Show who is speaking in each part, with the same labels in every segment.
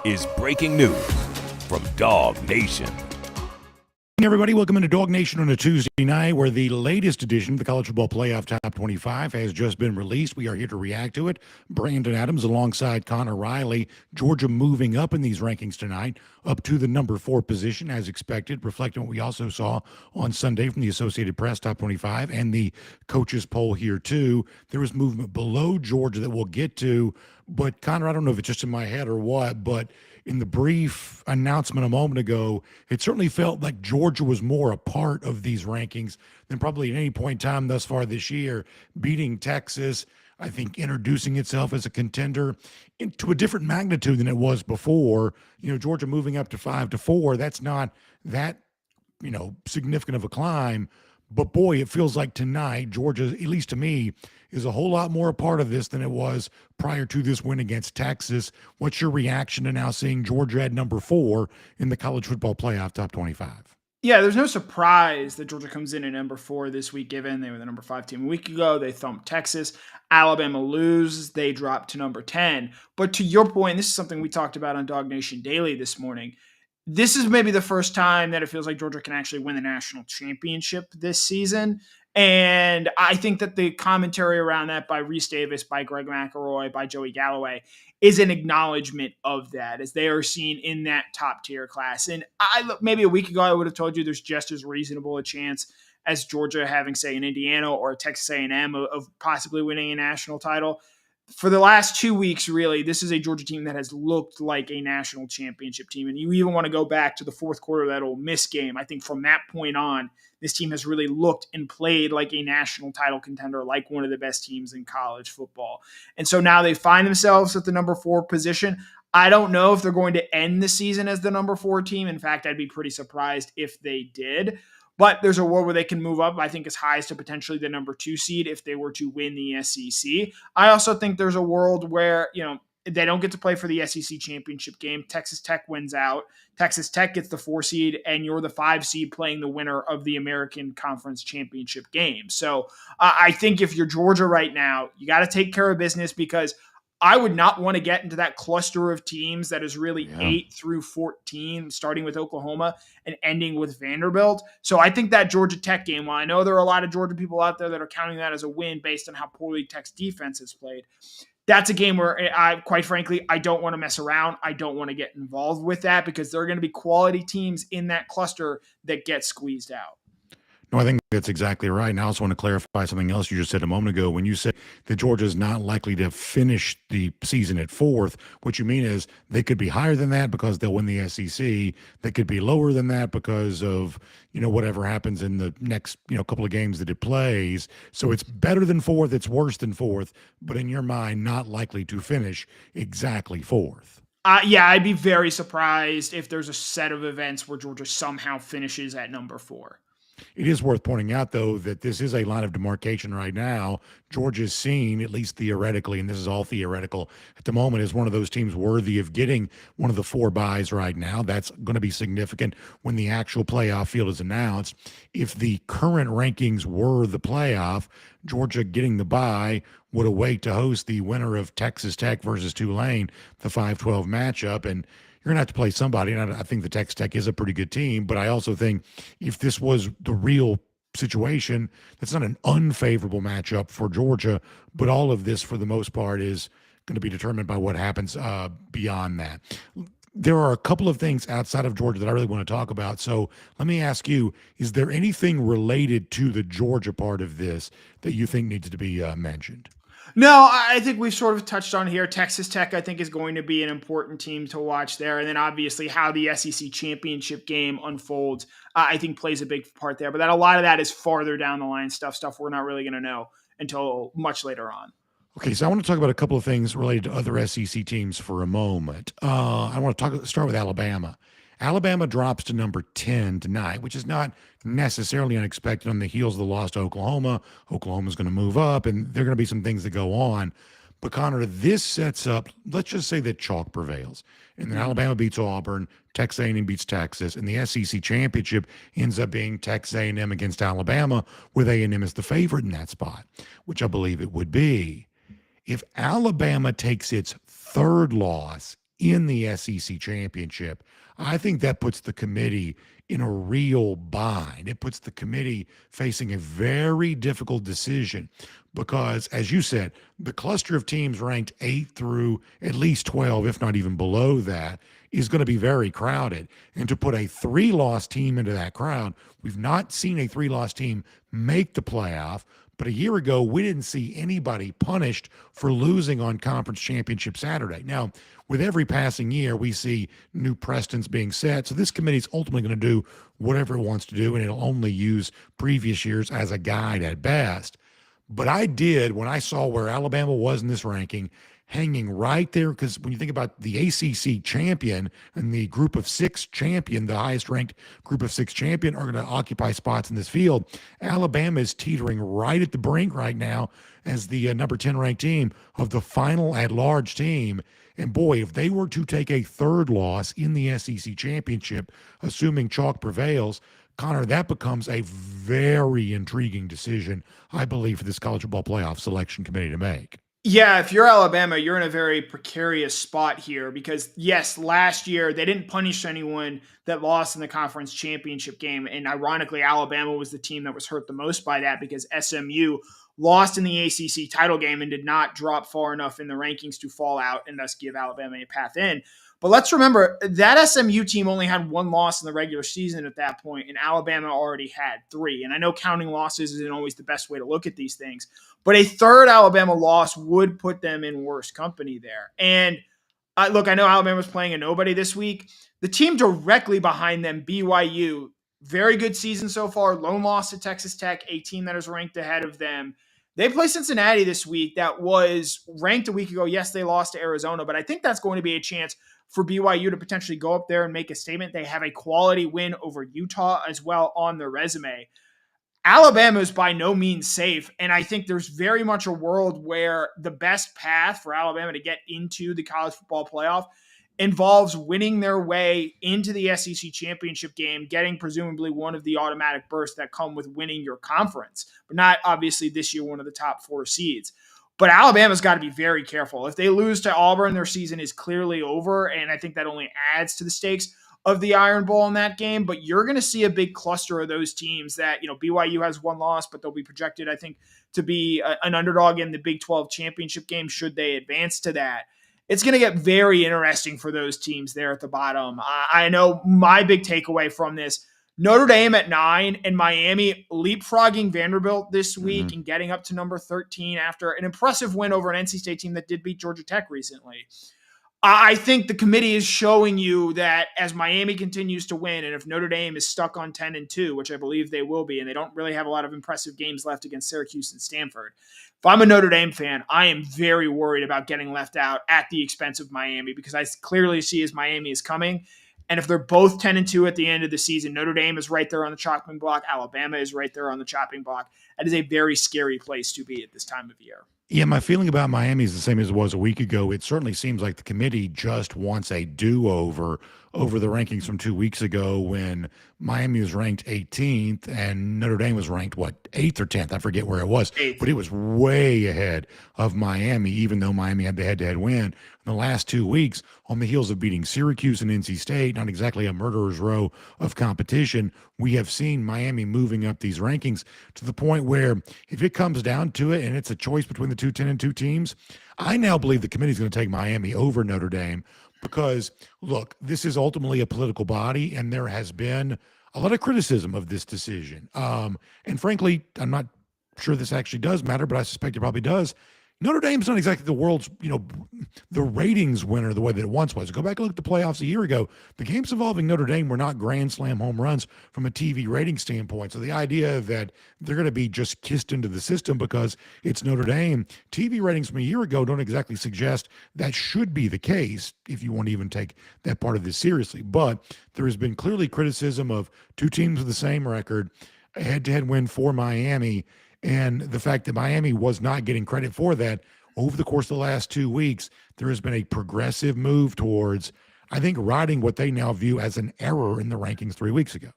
Speaker 1: is breaking news from DawgNation.
Speaker 2: Hey everybody, welcome into DawgNation on a Tuesday night where the latest edition of the College Football Playoff Top 25 has just been released. We are here to react to it. Brandon Adams alongside Connor Riley. Georgia moving up in these rankings tonight, up to the number 4 position as expected, reflecting what we also saw on Sunday from the Associated Press Top 25 and the coaches poll here too. There was movement below Georgia that we'll get to, but Connor, I don't know if it's just in my head or what, but in the brief announcement a moment ago, it certainly felt like Georgia was more a part of these rankings than probably at any point in time thus far this year, beating Texas, I think introducing itself as a contender into a different magnitude than it was before. You know, Georgia moving up to 5-4, that's not that, significant of a climb. But boy, it feels like tonight, Georgia, at least to me, is a whole lot more a part of this than it was prior to this win against Texas. What's your reaction to now seeing Georgia at number 4 in the college football playoff top 25?
Speaker 3: Yeah, there's no surprise that Georgia comes in at number 4 this week, given they were the number 5 team a week ago. They thumped Texas. Alabama loses. They drop to number 10. But to your point, this is something we talked about on DawgNation Daily this morning. This is maybe the first time that it feels like Georgia can actually win the national championship this season. And I think that the commentary around that by Reese Davis, by Greg McElroy, by Joey Galloway is an acknowledgement of that, as they are seen in that top tier class. And maybe a week ago, I would have told you there's just as reasonable a chance as Georgia having, say, an Indiana or a Texas A&M of possibly winning a national title. For the last 2 weeks, really, this is a Georgia team that has looked like a national championship team. And you even want to go back to the fourth quarter of that Ole Miss game. I think from that point on, this team has really looked and played like a national title contender, like one of the best teams in college football. And so now they find themselves at the number 4 position. I don't know if they're going to end the season as the number 4 team. In fact, I'd be pretty surprised if they did. But there's a world where they can move up, I think, as high as to potentially the number 2 seed if they were to win the SEC. I also think there's a world where, they don't get to play for the SEC championship game. Texas Tech wins out. Texas Tech gets the 4 seed, and you're the 5 seed playing the winner of the American Conference Championship game. So I think if you're Georgia right now, you got to take care of business, because I would not want to get into that cluster of teams that is really 8 through 14, starting with Oklahoma and ending with Vanderbilt. So I think that Georgia Tech game, while I know there are a lot of Georgia people out there that are counting that as a win based on how poorly Tech's defense has played, that's a game where quite frankly, I don't want to mess around. I don't want to get involved with that, because there are going to be quality teams in that cluster that get squeezed out.
Speaker 2: No, I think that's exactly right. And I also want to clarify something else you just said a moment ago. When you said that Georgia is not likely to finish the season at 4th, what you mean is they could be higher than that because they'll win the SEC. They could be lower than that because of, whatever happens in the next, couple of games that it plays. So it's better than 4th. It's worse than 4th. But in your mind, not likely to finish exactly 4th.
Speaker 3: Yeah, I'd be very surprised if there's a set of events where Georgia somehow finishes at number 4.
Speaker 2: It is worth pointing out, though, that this is a line of demarcation right now. Georgia's seen, at least theoretically, and this is all theoretical, at the moment is one of those teams worthy of getting one of the 4 byes right now. That's going to be significant when the actual playoff field is announced. If the current rankings were the playoff, Georgia getting the bye would await to host the winner of Texas Tech versus Tulane, the 5-12 matchup, and you're going to have to play somebody, and I think the Texas Tech is a pretty good team, but I also think if this was the real situation, that's not an unfavorable matchup for Georgia, but all of this, for the most part, is going to be determined by what happens beyond that. There are a couple of things outside of Georgia that I really want to talk about, so let me ask you, is there anything related to the Georgia part of this that you think needs to be mentioned?
Speaker 3: No, I think we've sort of touched on here. Texas Tech, I think, is going to be an important team to watch there. And then obviously how the SEC championship game unfolds, I think plays a big part there. But a lot of that is farther down the line stuff we're not really going to know until much later on.
Speaker 2: Okay, so I want to talk about a couple of things related to other SEC teams for a moment. I want to start with Alabama. Alabama drops to number 10 tonight, which is not necessarily unexpected on the heels of the loss to Oklahoma. Oklahoma's going to move up, and there are going to be some things that go on. But, Connor, this sets up, let's just say that chalk prevails. And then Alabama beats Auburn, Texas A&M beats Texas, and the SEC championship ends up being Texas A&M against Alabama, with A&M as the favorite in that spot, which I believe it would be. If Alabama takes its 3rd loss in the SEC championship, I think that puts the committee in a real bind. It puts the committee facing a very difficult decision because, as you said, the cluster of teams ranked 8 through at least 12, if not even below that, is going to be very crowded. And to put a 3-loss team into that crowd, we've not seen a 3-loss team make the playoff. But a year ago, we didn't see anybody punished for losing on Conference Championship Saturday. Now, with every passing year, we see new precedents being set. So this committee is ultimately going to do whatever it wants to do, and it'll only use previous years as a guide at best. But I did, when I saw where Alabama was in this ranking, hanging right there, because when you think about the ACC champion and the group of 6 champion, the highest ranked group of 6 champion are going to occupy spots in this field. Alabama is teetering right at the brink right now as the number 10 ranked team of the final at-large team. And boy, if they were to take a 3rd loss in the SEC championship, assuming chalk prevails, Connor, that becomes a very intriguing decision, I believe, for this college football playoff selection committee to make.
Speaker 3: Yeah, if you're Alabama, you're in a very precarious spot here because, yes, last year they didn't punish anyone that lost in the conference championship game. And ironically, Alabama was the team that was hurt the most by that because SMU lost in the ACC title game and did not drop far enough in the rankings to fall out and thus give Alabama a path in. But let's remember that SMU team only had 1 loss in the regular season at that point, and Alabama already had 3. And I know counting losses isn't always the best way to look at these things, but a 3rd Alabama loss would put them in worse company there. And look, I know Alabama's playing a nobody this week. The team directly behind them, BYU, very good season so far, lone loss to Texas Tech, a team that is ranked ahead of them. They play Cincinnati this week that was ranked a week ago. Yes, they lost to Arizona, but I think that's going to be a chance for BYU to potentially go up there and make a statement. They have a quality win over Utah as well on their resume. Alabama is by no means safe, and I think there's very much a world where the best path for Alabama to get into the college football playoff involves winning their way into the SEC championship game, getting presumably one of the automatic berths that come with winning your conference, but not obviously this year one of the top 4 seeds. But Alabama's got to be very careful. If they lose to Auburn, their season is clearly over, and I think that only adds to the stakes of the Iron Bowl in that game. But you're going to see a big cluster of those teams that, BYU has 1 loss, but they'll be projected, I think, to be an underdog in the Big 12 championship game should they advance to that. It's going to get very interesting for those teams there at the bottom. I know my big takeaway from this, Notre Dame at 9 and Miami leapfrogging Vanderbilt this week and getting up to number 13 after an impressive win over an NC State team that did beat Georgia Tech recently. I think the committee is showing you that as Miami continues to win, and if Notre Dame is stuck on 10-2, which I believe they will be, and they don't really have a lot of impressive games left against Syracuse and Stanford. If I'm a Notre Dame fan, I am very worried about getting left out at the expense of Miami because I clearly see as Miami is coming. And if they're both 10-2 at the end of the season, Notre Dame is right there on the chopping block. Alabama is right there on the chopping block. That is a very scary place to be at this time of year.
Speaker 2: Yeah, my feeling about Miami is the same as it was a week ago. It certainly seems like the committee just wants a do-over over the rankings from 2 weeks ago when Miami was ranked 18th and Notre Dame was ranked, 8th or 10th? I forget where it was.
Speaker 3: 8th.
Speaker 2: But it was way ahead of Miami, even though Miami had the head-to-head win in the last 2 weeks on the heels of beating Syracuse and NC State, not exactly a murderer's row of competition. We have seen Miami moving up these rankings to the point where if it comes down to it and it's a choice between the 10-2 teams, I now believe the committee is going to take Miami over Notre Dame because, look, this is ultimately a political body, and there has been a lot of criticism of this decision. And frankly, I'm not sure this actually does matter, but I suspect it probably does. Notre Dame's not exactly the world's, the ratings winner the way that it once was. Go back and look at the playoffs a year ago. The games involving Notre Dame were not grand slam home runs from a TV rating standpoint. So the idea that they're going to be just kissed into the system because it's Notre Dame, TV ratings from a year ago don't exactly suggest that should be the case if you want to even take that part of this seriously. But there has been clearly criticism of 2 teams with the same record, a head-to-head win for Miami, and the fact that Miami was not getting credit for that over the course of the last 2 weeks. There has been a progressive move towards, I think, righting what they now view as an error in the rankings 3 weeks ago.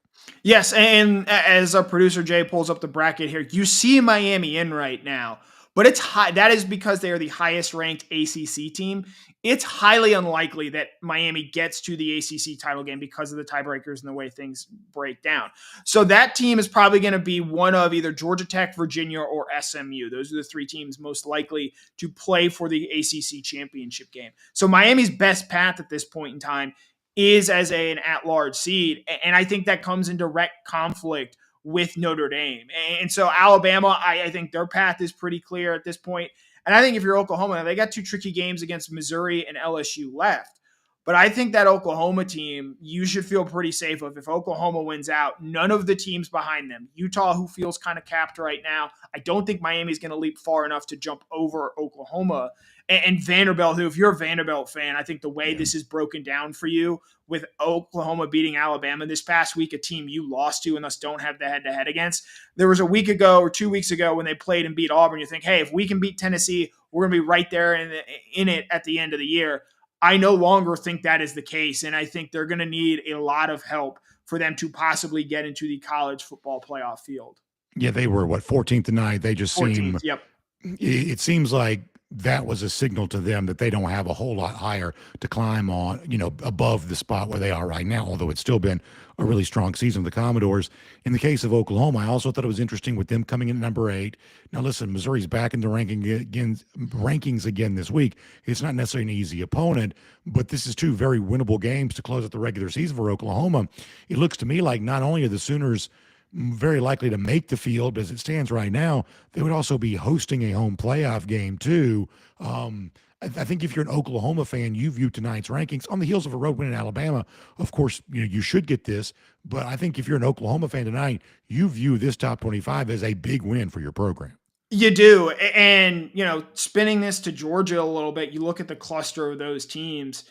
Speaker 3: Yes, and as our producer Jay pulls up the bracket here, you see Miami in right now. but it's high. That is because they are the highest ranked ACC team. It's highly unlikely that Miami gets to the ACC title game because of the tiebreakers and the way things break down. So that team is probably going to be one of either Georgia Tech, Virginia, or SMU. Those are the three teams most likely to play for the ACC championship game. So Miami's best path at this point in time is as an at-large seed, and I think that comes in direct conflict with Notre Dame. And so Alabama, I think their path is pretty clear at this point. And I think if you're Oklahoma, they got two tricky games against Missouri and LSU left. But I think that Oklahoma team, you should feel pretty safe of. If Oklahoma wins out, none of the teams behind them, Utah, who feels kind of capped right now, I don't think Miami's going to leap far enough to jump over Oklahoma. And Vanderbilt, who, if you're a Vanderbilt fan, I think the way this is broken down for you with Oklahoma beating Alabama this past week, a team you lost to and thus don't have the head-to-head against. There was a week ago or 2 weeks ago when they played and beat Auburn. You think, hey, if we can beat Tennessee, we're going to be right there in it at the end of the year. I no longer think that is the case, and I think they're going to need a lot of help for them to possibly get into the college football playoff field.
Speaker 2: Yeah, they were, 14th tonight. They just
Speaker 3: 14th,
Speaker 2: seem,
Speaker 3: yep.
Speaker 2: It seems like that was a signal to them that they don't have a whole lot higher to climb on, above the spot where they are right now, although it's still been a really strong season with the Commodores. In the case of Oklahoma, I also thought it was interesting with them coming in at number 8. Now, listen, Missouri's back in the rankings again this week. It's not necessarily an easy opponent, but this is two very winnable games to close out the regular season for Oklahoma. It looks to me like not only are the Sooners very likely to make the field, but as it stands right now, they would also be hosting a home playoff game too. I think if you're an Oklahoma fan, you view tonight's rankings on the heels of a road win in Alabama. Of course, you should get this, but I think if you're an Oklahoma fan tonight, you view this top 25 as a big win for your program.
Speaker 3: You do. And, spinning this to Georgia a little bit, you look at the cluster of those teams.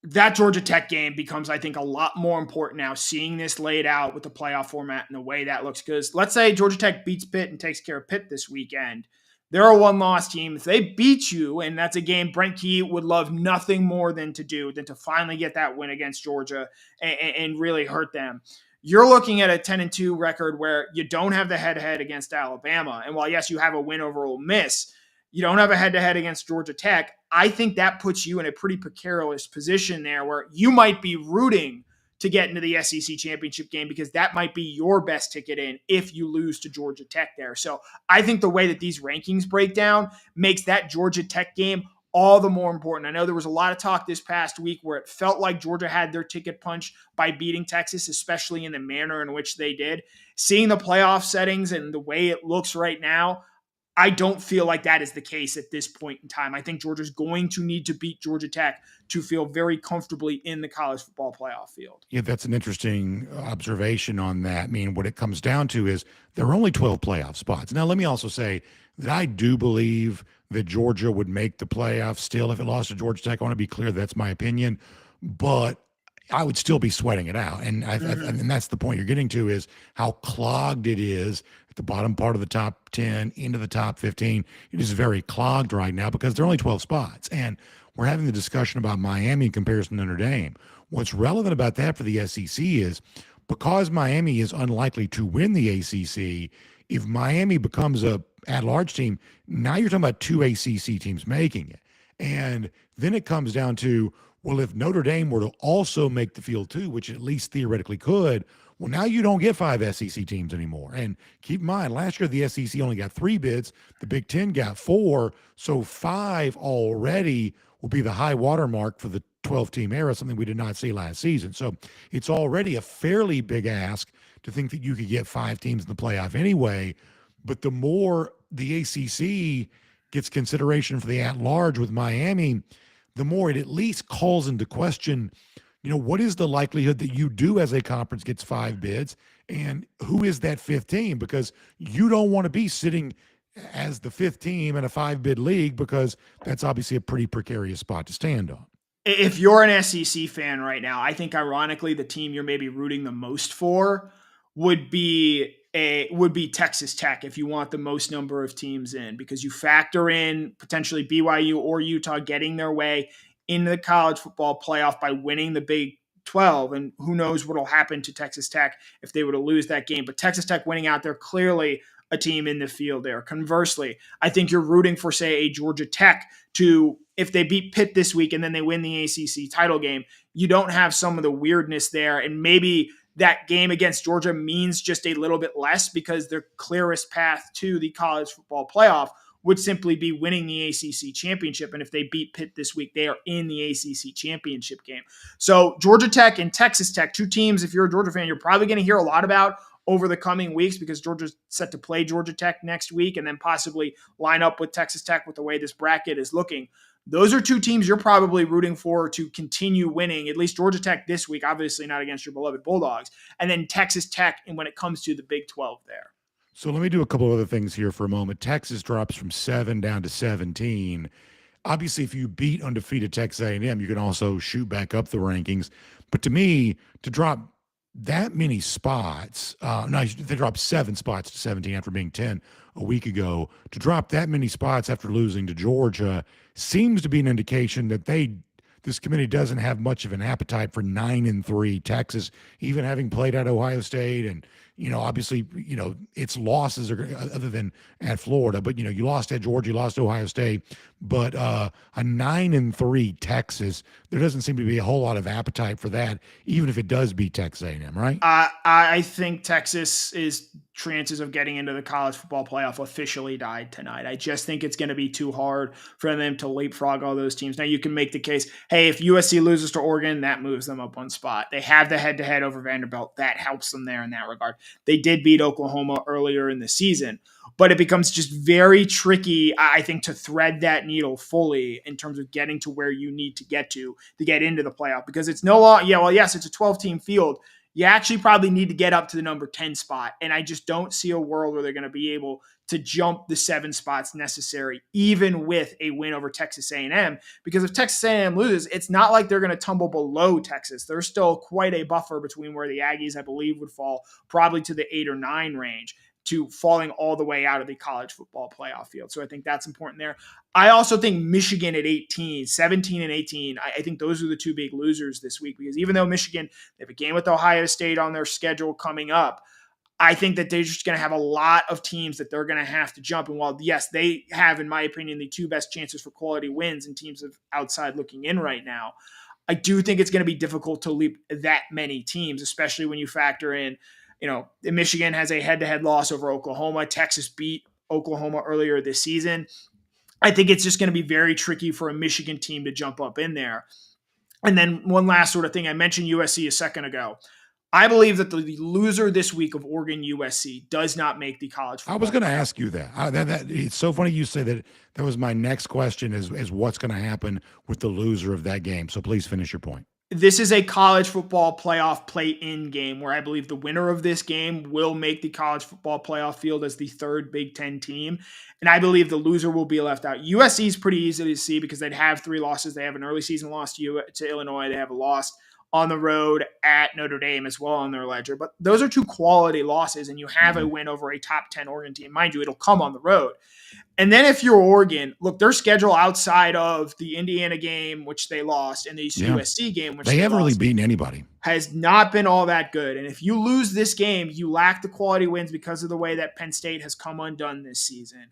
Speaker 3: That Georgia Tech game becomes, I think, a lot more important now, seeing this laid out with the playoff format and the way that looks. Because let's say Georgia Tech beats Pitt and takes care of Pitt this weekend. They're a one-loss team. If they beat you, and that's a game Brent Key would love nothing more than to finally get that win against Georgia and really hurt them. You're looking at a 10-2 record where you don't have the head-to-head against Alabama. And while, yes, you have a win over Ole Miss, you don't have a head-to-head against Georgia Tech. I think that puts you in a pretty precarious position there where you might be rooting to get into the SEC championship game because that might be your best ticket in if you lose to Georgia Tech there. So I think the way that these rankings break down makes that Georgia Tech game all the more important. I know there was a lot of talk this past week where it felt like Georgia had their ticket punched by beating Texas, especially in the manner in which they did. Seeing the playoff settings and the way it looks right now, I don't feel like that is the case at this point in time. I think Georgia's going to need to beat Georgia Tech to feel very comfortably in the college football playoff field.
Speaker 2: Yeah, that's an interesting observation on that. I mean, what it comes down to is there are only 12 playoff spots. Now, let me also say that I do believe that Georgia would make the playoffs still if it lost to Georgia Tech. I want to be clear, that's my opinion. But I would still be sweating it out. And and that's the point you're getting to is how clogged it is at the bottom part of the top 10 into the top 15. It is very clogged right now because there are only 12 spots. And we're having the discussion about Miami in comparison to Notre Dame. What's relevant about that for the SEC is because Miami is unlikely to win the ACC, if Miami becomes a at-large team, now you're talking about 2 ACC teams making it. And then it comes down to, well, if Notre Dame were to also make the field too, which at least theoretically could, well, now you don't get 5 SEC teams anymore. And keep in mind, last year the SEC only got 3 bids. The Big Ten got 4. So 5 already will be the high water mark for the 12-team era, something we did not see last season. So it's already a fairly big ask to think that you could get 5 teams in the playoff anyway. But the more the ACC gets consideration for the at-large with Miami, the more it at least calls into question, what is the likelihood that you do as a conference gets 5 bids and who is that 5th team? Because you don't want to be sitting as the 5th team in a 5-bid league because that's obviously a pretty precarious spot to stand on.
Speaker 3: If you're an SEC fan right now, I think ironically the team you're maybe rooting the most for would be Texas Tech if you want the most number of teams in, because you factor in potentially BYU or Utah getting their way into the college football playoff by winning the Big 12, and who knows what will happen to Texas Tech if they were to lose that game. But Texas Tech winning out there, clearly a team in the field there. Conversely, I think you're rooting for, say, a Georgia Tech to, if they beat Pitt this week and then they win the ACC title game, you don't have some of the weirdness there. And maybe that game against Georgia means just a little bit less because their clearest path to the college football playoff would simply be winning the ACC championship. And if they beat Pitt this week, they are in the ACC championship game. So Georgia Tech and Texas Tech, two teams, if you're a Georgia fan, you're probably going to hear a lot about over the coming weeks because Georgia's set to play Georgia Tech next week and then possibly line up with Texas Tech with the way this bracket is looking. Those are two teams you're probably rooting for to continue winning, at least Georgia Tech this week, obviously not against your beloved Bulldogs, and then Texas Tech and when it comes to the Big 12 there.
Speaker 2: So let me do a couple of other things here for a moment. Texas drops from 7 down to 17. Obviously, if you beat undefeated Texas A&M, you can also shoot back up the rankings. But to me, to drop that many spots, no, they dropped 7 spots to 17 after being 10 a week ago. To drop that many spots after losing to Georgia seems to be an indication that this committee doesn't have much of an appetite for 9-3 Texas, even having played at Ohio State and, obviously, its losses are other than at Florida, but, you lost at Georgia, you lost to Ohio State, but a 9-3 Texas, there doesn't seem to be a whole lot of appetite for that, even if it does beat Texas A&M, right?
Speaker 3: I think Texas's chances of getting into the college football playoff officially died tonight. I just think it's going to be too hard for them to leapfrog all those teams. Now you can make the case, hey, if USC loses to Oregon, that moves them up one spot. They have the head-to-head over Vanderbilt. That helps them there in that regard. They did beat Oklahoma earlier in the season, but it becomes just very tricky, I think, to thread that needle fully in terms of getting to where you need to get into the playoff, because it's no longer, yes, it's a 12-team field. You actually probably need to get up to the number 10 spot. And I just don't see a world where they're going to be able to jump the 7 spots necessary, even with a win over Texas A&M. Because if Texas A&M loses, it's not like they're going to tumble below Texas. There's still quite a buffer between where the Aggies, I believe, would fall probably to the 8 or 9 range to falling all the way out of the college football playoff field. So I think that's important there. I also think Michigan at 17 and 18, I think those are the two big losers this week, because even though Michigan, they have a game with Ohio State on their schedule coming up, I think that they're just going to have a lot of teams that they're going to have to jump. And while, yes, they have, in my opinion, the 2 best chances for quality wins in teams of outside looking in right now, I do think it's going to be difficult to leap that many teams, especially when you factor in, Michigan has a head-to-head loss over Oklahoma. Texas beat Oklahoma earlier this season. I think it's just going to be very tricky for a Michigan team to jump up in there. And then one last sort of thing, I mentioned USC a second ago. I believe that the loser this week of Oregon USC does not make the college football.
Speaker 2: I was going to ask you that. It's so funny you say that. That was my next question is what's going to happen with the loser of that game. So please finish your point.
Speaker 3: This is a college football playoff play-in game where I believe the winner of this game will make the college football playoff field as the 3rd Big Ten team. And I believe the loser will be left out. USC is pretty easy to see because they'd have 3 losses. They have an early season loss to Illinois. They have a loss on the road at Notre Dame as well on their ledger. But those are 2 quality losses, and you have a win over a top 10 Oregon team. Mind you, it'll come on the road. And then if you're Oregon, look, their schedule outside of the Indiana game, which they lost, and the USC game, which
Speaker 2: they haven't really beaten anybody,
Speaker 3: has not been all that good. And if you lose this game, you lack the quality wins because of the way that Penn State has come undone this season.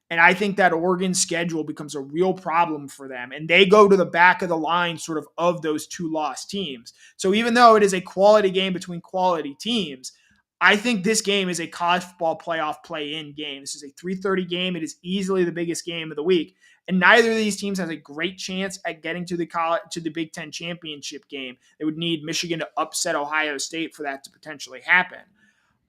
Speaker 3: And I think that Oregon schedule becomes a real problem for them. And they go to the back of the line sort of those 2 lost teams. So even though it is a quality game between quality teams, I think this game is a college football playoff play-in game. This is a 3:30 game. It is easily the biggest game of the week. And neither of these teams has a great chance at getting to the Big Ten championship game. They would need Michigan to upset Ohio State for that to potentially happen.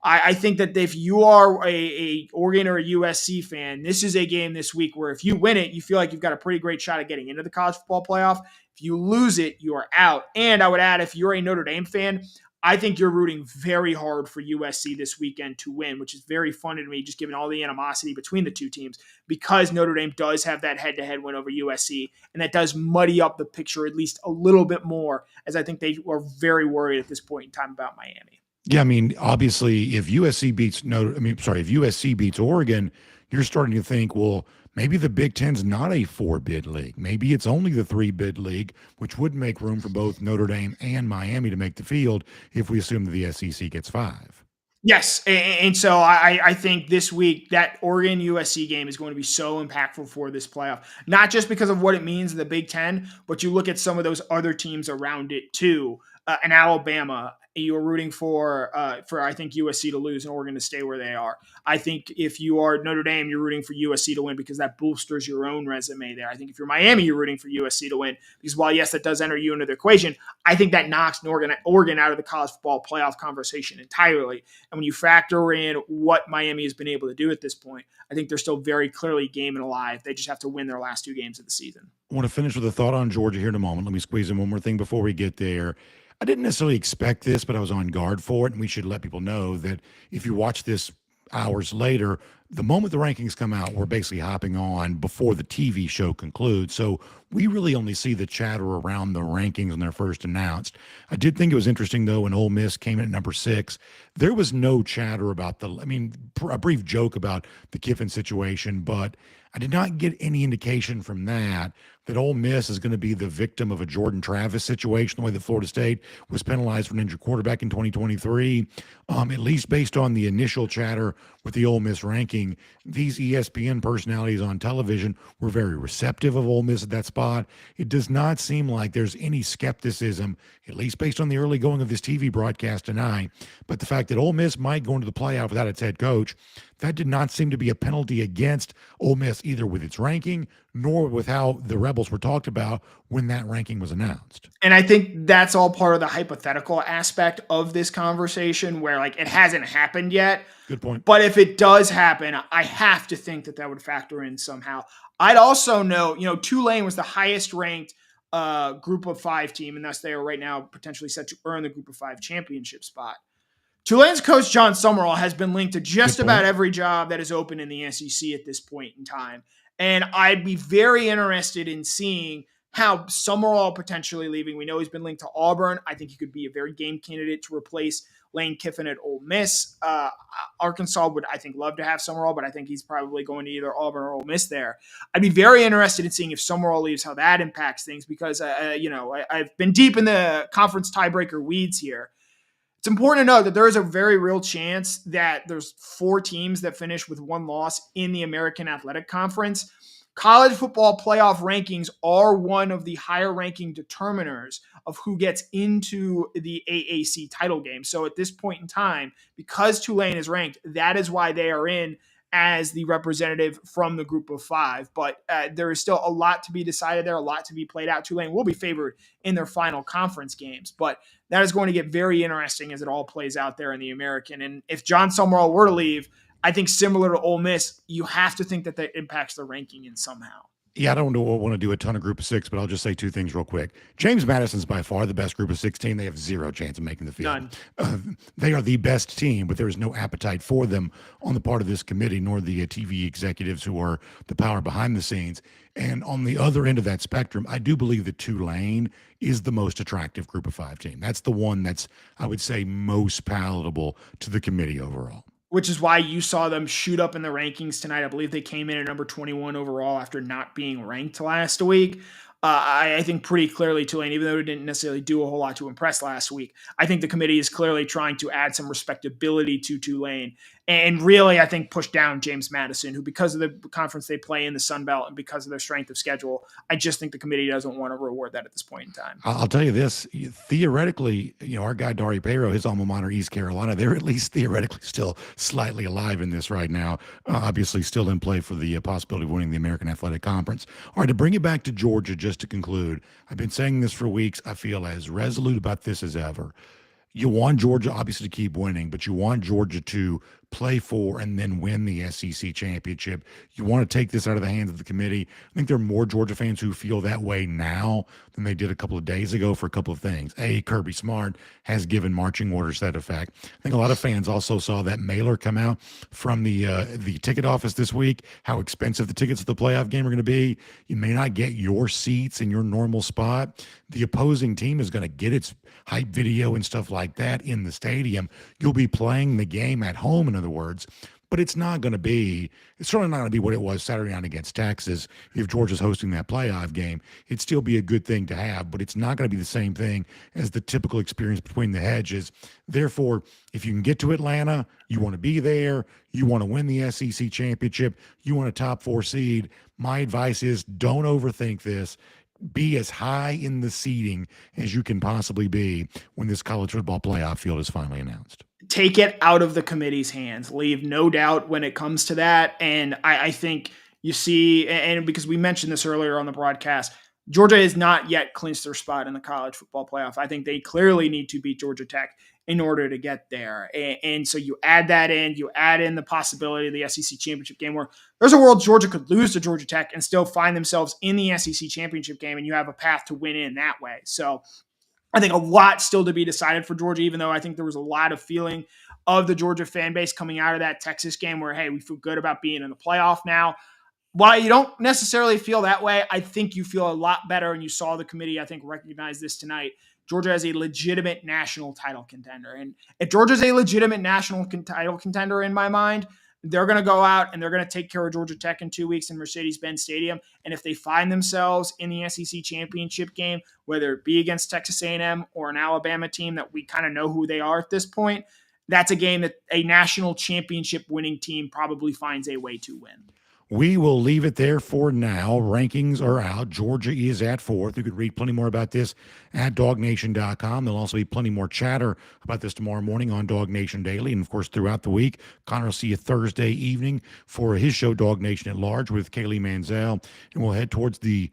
Speaker 3: I think that if you are a Oregon or a USC fan, this is a game this week where if you win it, you feel like you've got a pretty great shot at getting into the college football playoff. If you lose it, you are out. And I would add, if you're a Notre Dame fan, I think you're rooting very hard for USC this weekend to win, which is very funny to me, just given all the animosity between the 2 teams, because Notre Dame does have that head-to-head win over USC, and that does muddy up the picture at least a little bit more, as I think they are very worried at this point in time about Miami.
Speaker 2: Yeah, I mean, obviously, if USC beats Oregon, you're starting to think, well, maybe the Big Ten's not a 4-bid league. Maybe it's only the 3-bid league, which would make room for both Notre Dame and Miami to make the field if we assume that the SEC gets 5.
Speaker 3: Yes, and so I think this week that Oregon USC game is going to be so impactful for this playoff, not just because of what it means in the Big Ten, but you look at some of those other teams around it too. And Alabama, you are rooting for I think USC to lose and Oregon to stay where they are. I think if you are Notre Dame, you're rooting for USC to win because that bolsters your own resume there. I think if you're Miami, you're rooting for USC to win because while yes, that does enter you into the equation, I think that knocks Oregon out of the college football playoff conversation entirely. And when you factor in what Miami has been able to do at this point, I think they're still very clearly game and alive. They just have to win their last 2 games of the season.
Speaker 2: I want to finish with a thought on Georgia here in a moment. Let me squeeze in one more thing before we get there. I didn't necessarily expect this, but I was on guard for it. And we should let people know that if you watch this hours later, the moment the rankings come out, we're basically hopping on before the TV show concludes. So we really only see the chatter around the rankings when they're first announced. I did think it was interesting, though, when Ole Miss came in at number 6, there was no chatter about a brief joke about the Kiffin situation, but I did not get any indication from that Ole Miss is going to be the victim of a Jordan Travis situation, the way that Florida State was penalized for an injured quarterback in 2023. At least based on the initial chatter with the Ole Miss ranking, these ESPN personalities on television were very receptive of Ole Miss at that spot. It does not seem like there's any skepticism, at least based on the early going of this TV broadcast tonight. But the fact that Ole Miss might go into the playoff without its head coach, that did not seem to be a penalty against Ole Miss, either with its ranking nor with how the Rebels were talked about when that ranking was announced.
Speaker 3: And I think that's all part of the hypothetical aspect of this conversation where like it hasn't happened yet.
Speaker 2: Good point.
Speaker 3: But if it does happen, I have to think that would factor in somehow. I'd also note, Tulane was the highest ranked group of 5 team, and thus they are right now potentially set to earn the group of 5 championship spot. Tulane's coach, John Summerall, has been linked to just about every job that is open in the SEC at this point in time. And I'd be very interested in seeing how Summerall potentially leaving. We know he's been linked to Auburn. I think he could be a very game candidate to replace Lane Kiffin at Ole Miss. Arkansas would, I think, love to have Summerall, but I think he's probably going to either Auburn or Ole Miss there. I'd be very interested in seeing if Summerall leaves, how that impacts things because, I've been deep in the conference tiebreaker weeds here. It's important to know that there is a very real chance that there's 4 teams that finish with 1 loss in the American Athletic Conference. College football playoff rankings are one of the higher ranking determiners of who gets into the AAC title game. So at this point in time, because Tulane is ranked, that is why they are in as the representative from the group of 5. But there is still a lot to be decided there, a lot to be played out. Tulane will be favored in their final conference games, but that is going to get very interesting as it all plays out there in the American. And if John Summerall were to leave, I think similar to Ole Miss, you have to think that impacts the ranking in somehow.
Speaker 2: Yeah, I don't want to do a ton of group of 6, but I'll just say 2 things real quick. James Madison's by far the best group of 16. They have 0 chance of making the field.
Speaker 3: None.
Speaker 2: They are the best team, but there is no appetite for them on the part of this committee, nor the TV executives who are the power behind the scenes. And on the other end of that spectrum, I do believe that Tulane is the most attractive group of 5 team. That's the one that's, I would say, most palatable to the committee overall.
Speaker 3: Which is why you saw them shoot up in the rankings tonight. I believe they came in at number 21 overall after not being ranked last week. I think pretty clearly Tulane, even though it didn't necessarily do a whole lot to impress last week, I think the committee is clearly trying to add some respectability to Tulane and really, I think, push down James Madison, who because of the conference they play in the Sun Belt and because of their strength of schedule, I just think the committee doesn't want to reward that at this point in time.
Speaker 2: I'll tell you this, theoretically, our guy, Dari Payro, his alma mater, East Carolina, they're at least theoretically still slightly alive in this right now. Obviously still in play for the possibility of winning the American Athletic Conference. All right, to bring it back to Georgia, just to conclude, I've been saying this for weeks. I feel as resolute about this as ever. You want Georgia, obviously, to keep winning, but you want Georgia to play for and then win the SEC championship. You want to take this out of the hands of the committee. I think there are more Georgia fans who feel that way now than they did a couple of days ago for a couple of things. Kirby Smart has given marching orders to that effect. I think a lot of fans also saw that mailer come out from the ticket office this week, how expensive the tickets to the playoff game are going to be. You may not get your seats in your normal spot. The opposing team is going to get its hype video and stuff like that in the stadium. You'll be playing the game at home, in other words. but it's certainly not going to be what it was Saturday night against Texas. If Georgia's hosting that playoff game, it'd still be a good thing to have, but it's not going to be the same thing as the typical experience between the hedges. Therefore, if you can get to Atlanta, you want to be there, you want to win the SEC championship, you want a top 4 seed. My advice is don't overthink this. Be as high in the seeding as you can possibly be when this college football playoff field is finally announced.
Speaker 3: Take it out of the committee's hands. Leave no doubt when it comes to that. And I think you see, and because we mentioned this earlier on the broadcast, Georgia has not yet clinched their spot in the college football playoff. I think they clearly need to beat Georgia Tech in order to get there. And so you add that in, you add in the possibility of the SEC championship game where there's a world Georgia could lose to Georgia Tech and still find themselves in the SEC championship game, and you have a path to win in that way. So I think a lot still to be decided for Georgia, even though I think there was a lot of feeling of the Georgia fan base coming out of that Texas game where, hey, we feel good about being in the playoff now. While you don't necessarily feel that way, I think you feel a lot better, and you saw the committee, I think, recognize this tonight. Georgia as a legitimate national title contender. And if Georgia's a legitimate national title contender in my mind, they're going to go out and they're going to take care of Georgia Tech in 2 weeks in Mercedes-Benz Stadium. And if they find themselves in the SEC championship game, whether it be against Texas A&M or an Alabama team that we kind of know who they are at this point, that's a game that a national championship winning team probably finds a way to win.
Speaker 2: We will leave it there for now. Rankings are out. Georgia is at 4th. You could read plenty more about this at DawgNation.com. There'll also be plenty more chatter about this tomorrow morning on DawgNation Daily. And, of course, throughout the week, Connor will see you Thursday evening for his show, DawgNation at Large, with Kaylee Manziel. And we'll head towards the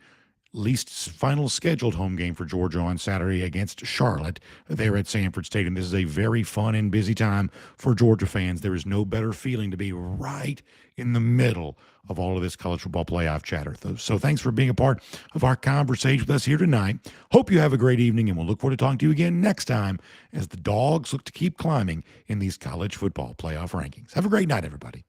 Speaker 2: least final scheduled home game for Georgia on Saturday against Charlotte there at Sanford Stadium. This is a very fun and busy time for Georgia fans. There is no better feeling to be right in the middle of all of this college football playoff chatter. So thanks for being a part of our conversation with us here tonight. Hope you have a great evening, and we'll look forward to talking to you again next time as the Dogs look to keep climbing in these college football playoff rankings. Have a great night, everybody.